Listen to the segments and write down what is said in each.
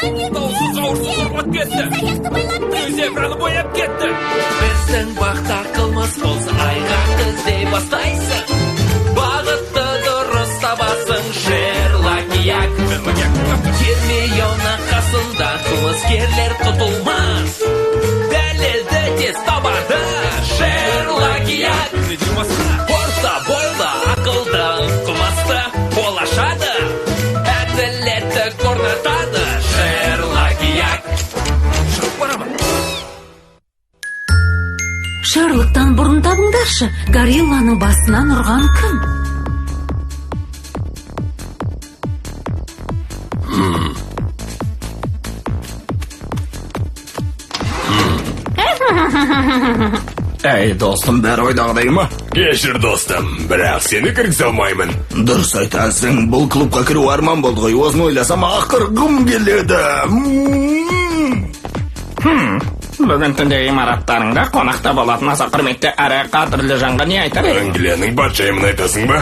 Даусыз ауырсыз ұрлап кетті. Зебраны бояп кетті. Біздің бақта қылмыс болса, айғақ іздей бастайсың. Бағытты дұрыс табасың, Шерлок-як. Гермиона қасында қылмыскерлер тұтылмас. Дәлелді тез табады, Шерлок-як. Орта бойлы ақылды қылмысты болашады. Әділетті орнатады, Шерлок-як. Шығып барамын. Шерлоктан бұрын табыңдаршы, горилланың басынан ұрған кім? Әй, достым, бәрі ойдағыдай ма? Кешір, достым, бірақ сені кіргізе алмаймын. Дұрыс айтасың, бұл клубқа кіру арман болды ғой, осыны ойласам ақырғым келеді. Бүгін түнде имараттарыңда қонақта болатын аса құрметті әрі қадірлі жанға не айтар едің? Англияның патшайымын айтасың ба?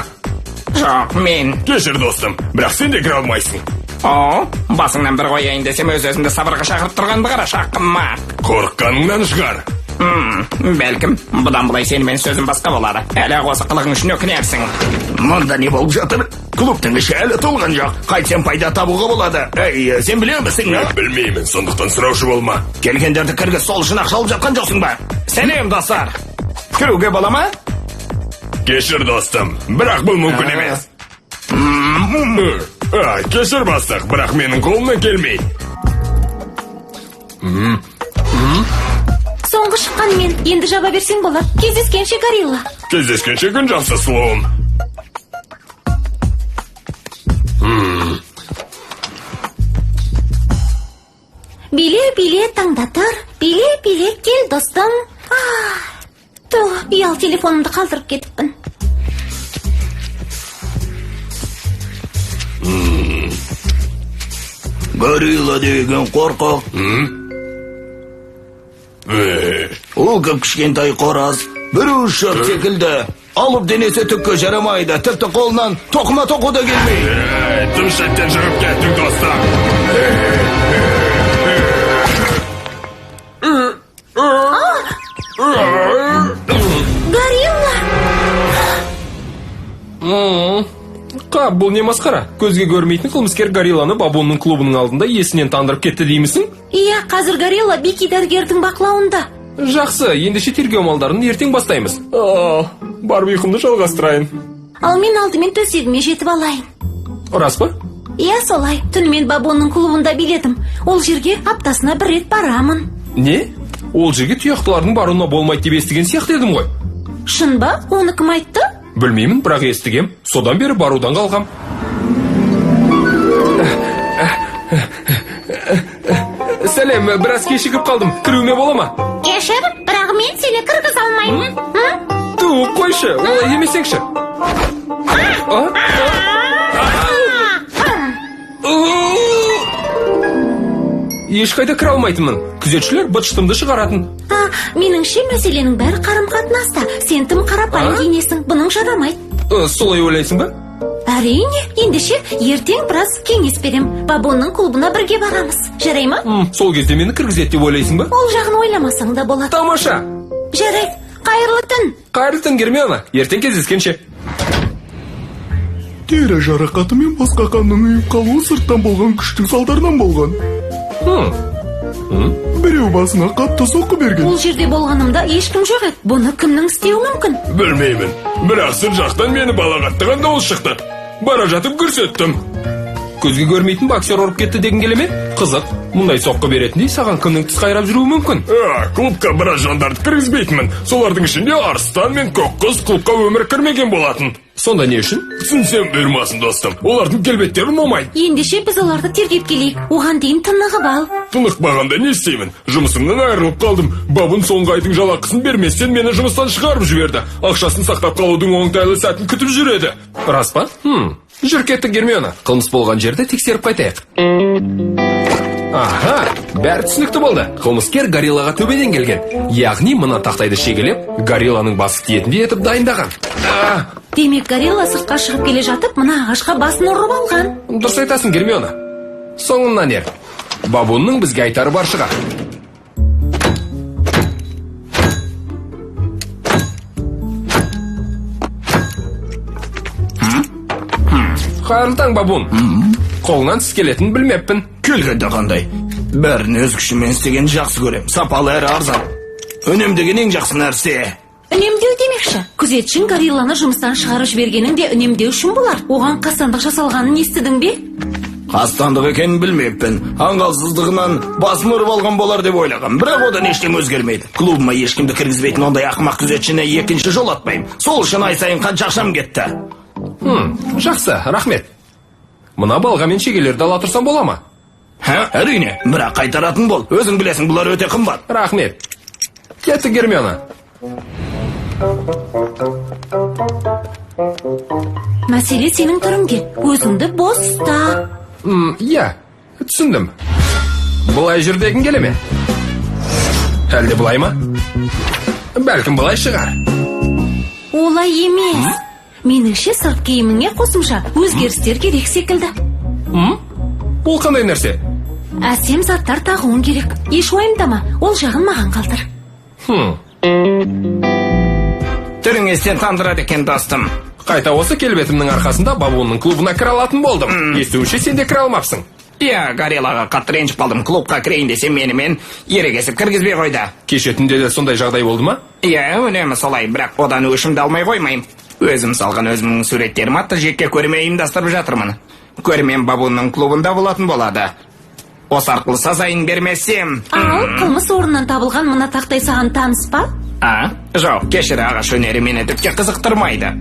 Жоқ, мен. Кешір, достым, бірақ сен де кіре алмайсың. О, басыңнан бір қояйын десем өз-өзімді сабырға шақырып тұрғанды қарашы, ақымақ. Қорыққаныңнан шығар. Бәлкім, бұдан бұлай сенімен сөзім басқа болады. Әлі осы қылығың үшін өкінерсің. Мұнда не болып жатыр? Клубтың іші әлі толған жоқ. Қайтсем пайда табуға болады. Әй, сен білемісің? Білмеймін, сондықтан сұраушы болма. Келгендерді кіргі сол үшін ақшалып жатқан жоқсың ба? Сәлем, достар. Кіруге бола ма? Кешір, достым, бірақ бұл мүмкін емес. Кешір, бастық, бірақ менің қолымнан келмей. Соңғы шыққанымен енді жаба берсең болады. Кездескенше, горилла. Кездескенше күн жақсы, сұлуым. Биле таңдатыр, биле кел достым. Ұял телефонымды қалдырып кетіппін. Горилла деген қорқақ. Ол көп кішкентай қораз, бір ұшақ секілді. Алып денесі түкке жарамайды, тіпті қолынан тоқыма тоқу да келмейді. Тым шәттен жүріп кеттің, достым. Горилла! Қап, бұл не масқара? Көзге көрмейтін қылмыскер горилланы бабонның клубының алдында есінен тандырып кетті деймісің? Иә, қазір горилла Бики дәрігердің бақылауында. Жақсы, ендеше тергеу амалдарын ертең бастаймыз. Барып ұйқымды жалғастырайын. Ал мен алдымен төсегіме жетіп алайын. Рас па? Иә, солай. Түнімен бабонның клубында биледім. Ол жерге аптасына бір рет барамын. Не? Ол жерге тұяқтылардың баруына болмайды деп естіген сияқты едім ғой. Шын ба? Оны кім айтты? Білмеймін, бірақ естігем. Содан бері барудан қалғам. Сәлем, біраз кешігіп қалдым. Кіруіме бола ма? Кешір, бірақ мен сені кіргіз алмаймын. Қойшы, олай емесеңші. Ешқайда кіре алмайтынмын. Күзетшілер быт-шытымды шығаратын. Меніңше мәселенің бәрі қарым-қатынаста. Сен тым қарапайым киінесің, бұның жарамайды. Солай ойлайсың ба? Әрине, ендеше ертең біраз кеңес берем. Бабонның клубына бірге барамыз. Жарай ма? Сол кезде мені кіргізеді деп ойлайсың ба? Ол жағын ойламасаң да болады. Тамаша. Жарай, қайырлы түн. Қайырлы түн, Гермиона. Ертең кездескенше. Тері жарақаты мен басқа қанның ұйып қалуы сырттан болған күштің салдарынан болған. Біреу басына қатты соққы берген. Ол жерде болғанымда ешкім жоқ еді. Бұны кімнің істеуі мүмкін? Білмеймін, бірақ сыр жақтан мені балағаттаған дауыс шықты. Бара жатып көрсеттім. Көзге көрмейтін боксер ұрып кетті деген келеме? Қызық, мұндай соққы беретіндей саған кімнің тіс қайрап жүруі мүмкін? Клубқа біраз жандарды кіргізбейтінмін. Солардың ішінде Арыстан мен Көкқыз клубқа өмір кірмеген болатын. Сонда не үшін? Түсінсем бұйырмасын, достым. Олардың келбеттері ұнамайды. Ендеше біз оларды тергеп келейік. Оған дейін тынығып ал. Тынықпағанда не істеймін? Жұмысымнан айырылып қалдым. Бабын соңғы айдың жалақысын берместен мені жұмыстан шығарып жіберді. Ақшасын сақтап қалудың оңтайлы сәтін күтіп жүреді. Рас па? Жүр кетті, Гермиона. Қылмыс болған жерді тексеріп қайтайық. Аха, бәрі түсінікті болды. Қылмыскер гориллаға төбеден келген. Яғни мына тақтайды шегелеп, горилланың басы тиетіндей етіп дайындаған. Демек, горилла сыртқа шығып келе жатып, мына ағашқа басын ұрып алған. Дұрыс айтасың, Гермиона. Соңымнан ер. Бабунның бізге айтары бар шығар. Қайырлы таң, бабун. Қолынан тіс келетінін білмеппін. Келгенде қандай? Бәрін өз күшімен істеген жақсы көрем. Сапалы әрі арзан. Үнемдеген ең жақсы нәрсе. Үнемдеу демекші. Күзетшің горилланы жұмыстан шығарып жібергенің де үнемдеу үшін болар. Оған қастандық жасалғанын естідің бе? Қастандық екенін білмеппін. Аңғалсыздығынан басын ұрып алған болар деп ойлағам. Бірақ одан ештеңе өзгермейді. Клубыма ешкімді кіргізбейтін ондай ақымақ күзетшіні екінші жол атпаймын. Сол үшін ай сайын қанша ақшам кетті. Жақсы, рахмет. Мына балға мен шегелерді ала тұрсам бола ма? Әрине, бірақ қайтаратын бол. Өзің білесің, бұлар өте қымбат. Рахмет. Кетті, Гермиона. Мәселе сенің түріңде. Өзіңді бос ұста. Иә, түсіндім. Бұлай жүрдегін келе ме? Әлде бұлай ма? Бәлкім бұлай шығар. Олай емес. Меніңше сырт киіміңе қосымша өзгерістер керек секілді. Ол қандай нәрсе? Әсем заттар тағуың керек. Еш уайымдама, ол жағын маған қалдыр. Түрің естен тандырады екен, достым. Қайта осы келбетімнің арқасында бабуының клубына кіре алатын болдым. Естуінше сен де кіре алмапсың. Иә, гориллаға қатты ренжіп қалдым. Клубқа кірейін десем менімен ерегесіп кіргізбей қойды. Кеше түнде де сондай жағдай болды ма? Иә, үнемі солай, бірақ одан өшімді алмай қоймайым. Өзім салған өзімнің суреттерім атты жеке көрме ұйымдастырып жатырмын. Көрмем бабунның клубында болатын болады. Осы арқылы сазайын бермесем... Ал, қылмыс орнынан табылған мына тақтай саған таныс па? Жоқ, кешір, ағаш өнері мені түкке қызықтырмайды.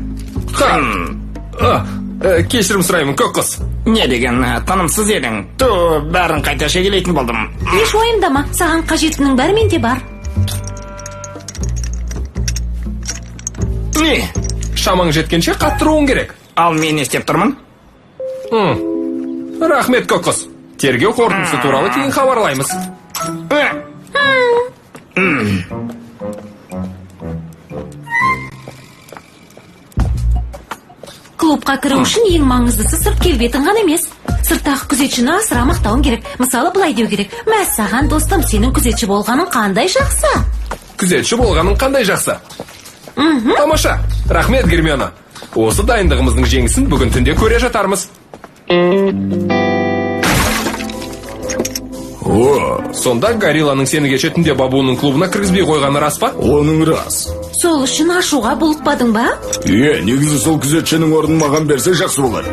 Кешірім сұраймын, көк қыз. Не деген, танымсыз едің. Бәрін қайта шегелейтін болдым. Еш уайымдама, саған қажетінің бәрі менде бар. Не? Шамаң жеткенше қаттыруың керек. Ал мен не істеп тұрмын? Рахмет, көк қыз. Тергеу қорытындысы туралы кейін хабарлаймыз. Клубқа кіру үшін ең маңыздысы сырт келбетің ғана емес. Сырттағы күзетшіні асыра мақтауың керек. Мысалы, былай деу керек. Мәссаған достым, сенің күзетші болғаның қандай жақсы? Күзетші болғаның қандай жақсы? Тамаша. Рахмет, Гермиона. Осы дайындығымыздың жеңісін бүгін түнде көре жатармыз. Сонда горилланың сені кеше түнде бабуының клубына кіргізбей қойғаны рас па? Оның рас. Сол үшін ашуға булықпадың ба? Негізі сол күзетшінің орнын маған берсе жақсы болар.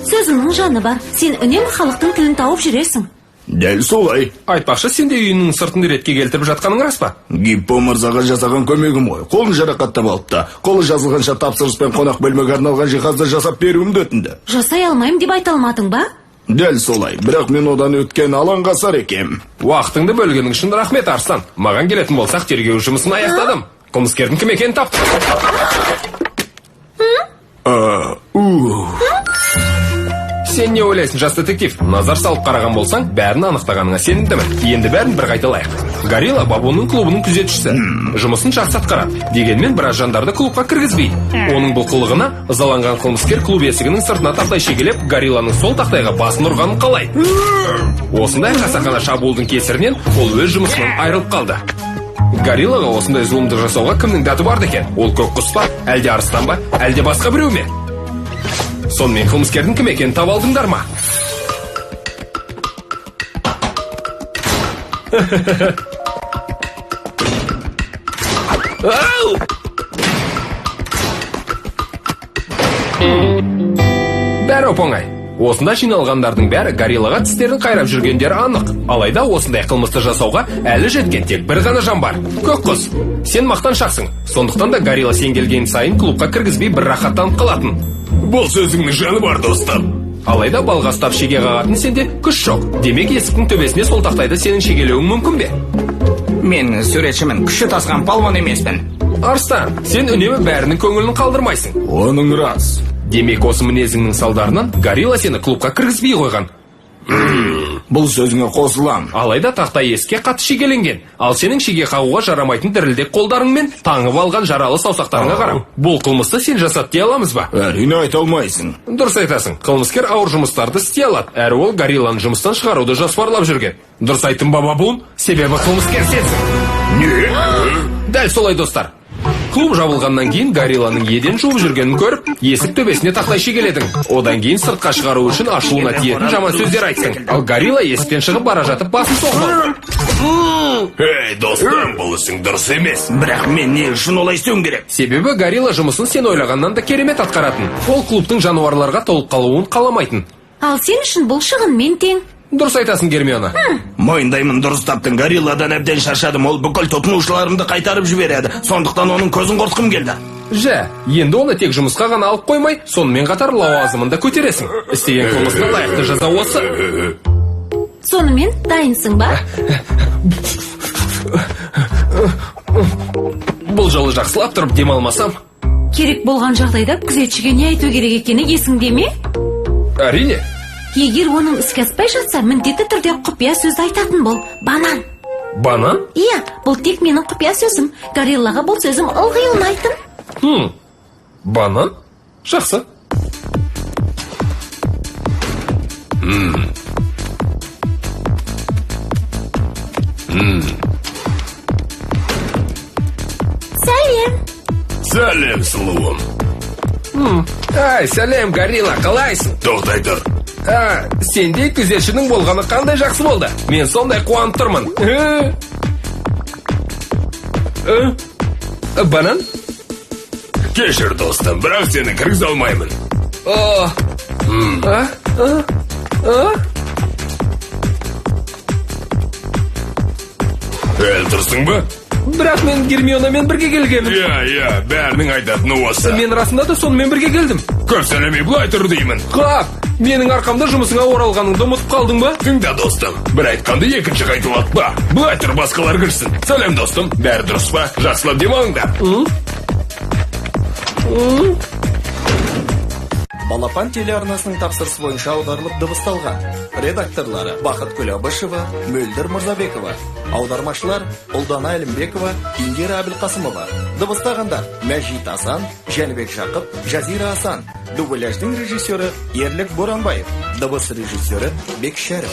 Сөзінің жаны бар. Сен үнемі халықтың тілін тауып жүресің. Дәл солай. Айтпақшы, сенде үйінің сыртын ретке келтіріп жатқаның рас па? Гиппо мырзаға жасаған көмегім ғой. Қолын жарақаттап алыпты. Қолы жазылғанша тапсырыспен қонақ бөлмеге арналған жиһазды жасап беруімді өтінді. Жасай алмайым деп айта алмадың ба? Дәл солай. Бірақ мен одан өткен алаңғасар екем. Уақытыңды бөлгенің үшін рахмет, Арслан. Маған келетін болсақ, тергеу жұмысын аяқтадым. Қылмыскердің кім екенін таптым. Сен не ойлайсың, жас детектив? Назар салып қараған болсаң, бәрін анықтағаныңа сенімдімін. Енді бәрін бір қайталайық. Горилла бабуының клубының күзетшісі. Жұмысын жақсы атқарады. Дегенмен біраз жандарды клубқа кіргізбейді. Оның бұл қылығына ызаланған қылмыскер клуб есігінің сыртына тақтай шегелеп, горилланың сол тақтайға басын ұрғанын қалайды. Осындай қасақана шабуылдың кесірінен ол өз жұмысынан айырылып қалды. Гориллаға осындай зұлымдық жасауға кімнің дәті барды екен? Ол көк құс па, әлде арыстан ба, әлде басқа біреу ме? Сонымен қылмыскердің кім екенін таба алдыңдар ма? Бәрі оп-оңай. Осында жиналғандардың бәрі гориллаға тістерін қайрап жүргендері анық. Алайда осындай қылмысты жасауға әлі жеткен тек бір ғана жан бар. Көк құс, сен мақтаншақсың. Сондықтан да горилла сен келген сайын клубқа кіргізбей бір рахаттанып қалатын. Бұл сөзіңнің жаны бар, достым. Алайда балға ұстап шеге қағатын сенде күш жоқ. Демек есіктің төбесіне сол тақтайды сенің шегелеуің мүмкін бе? Мен суретшімін, күші тасқан палуан емеспін. Арыстан, сен үнемі бәрінің көңілін қалдырмайсың. Оның рас. Демек осы мінезіңнің салдарынан горилла сені клубқа кіргізбей қойған. Бұл сөзіңе қосылам. Алайда тақта есікке қатты шегеленген. Ал сенің шеге қағуға жарамайтын дірілдек қолдарыңмен таңып алған жаралы саусақтарыңа қарап. Бұл қылмысты сен жасат дей аламыз ба? Әрине айта алмайсың. Дұрыс айтасың. Қылмыскер ауыр жұмыстарды істей алады. Әрі ол горилланы жұмыстан шығаруды жоспарлап жүрген. Дұрыс айттың ба, бабун? Себебі қылмыскер сенсің. Не? Дәл солай, достар. Клуб жабылғаннан кейін горилланың еден жуып жүргенін көріп, есік төбесіне тақтай шегеледің. Одан кейін сыртқа шығару үшін ашуына тиетін жаман сөздер айтсың. Ал горилла есіктен шығып бара жатып басын соқты. Ей, достым, бұл ісің дұрыс емес. Бірақ мен не үшін олай істеуім керек? Себебі горилла жұмысын сен ойлағаннан да керемет атқаратын. Ол клубтың жануарларға толық қалуын қаламайтын. Ал сен үшін бұл шығынмен тең. Дұрыс айтасың, Гермиона. Мойындаймын, дұрыс таптың. Горилладан әбден шаршадым. Ол бүкіл тұтынушыларымды қайтарып жібереді. Сондықтан оның көзін құртқым келді. Жә, енді оны тек жұмысқа ғана алып қоймай, сонымен қатар лауазымын да көтересің. Істеген қылмысына лайықты жаза осы. Сонымен дайынсың ба? Бұл жолы жақсылап тұрып демалмасам. Керек болған жағдайда күзетшіге не айту керек екені есіңде ме? Әрине. Егер оның іске аспай жатса, міндетті түрде құпия сөзді айтатын бол. Банан. Банан? Иә, бұл тек менің құпия сөзім. Гориллаға бұл сөзім ылғи ұнайтын. Банан? Жақсы. Сәлем. Сәлем, сұлуым. Ай, сәлем, горилла, қалайсың? Тоқтай тұр. Сендей күзетшінің болғаны қандай жақсы болды. Мен сондай қуанып тұрмын. Банан? Кешір, достым, бірақ сені кіргіз алмаймын. Тұрсың ба? Бірақ мен Гермионамен бірге келгенмін. Иә, бәрінің айтатыны осы. Мен расында да сонымен бірге келдім. Көп сөйлемей бұлай тұр деймін. Қап, менің арқамда жұмысыңа оралғаныңды ұмытып қалдың ба? Тыңда, достым, бір айтқанды екінші қайталап ба? Бұлай тұр, басқалар кірсін. Сәлем, достым, бәрі дұрыс па? Жақсылап демалыңдар. Балапан телеарнасының тапсырысы бойынша аударылып дыбысталған. Редакторлары Бақыт Күләбішева, Мөлдір Мырзабекова. Аудармашылар Ұлдана Әлімбекова, Индира Әбілқасымова. Дыбыстағандар Мәжит Асан, Жәнібек Жақып, Жазира Асан. Дубляждың режиссері Ерлік Боранбаев. Дыбыс режиссері Бек Шәріп.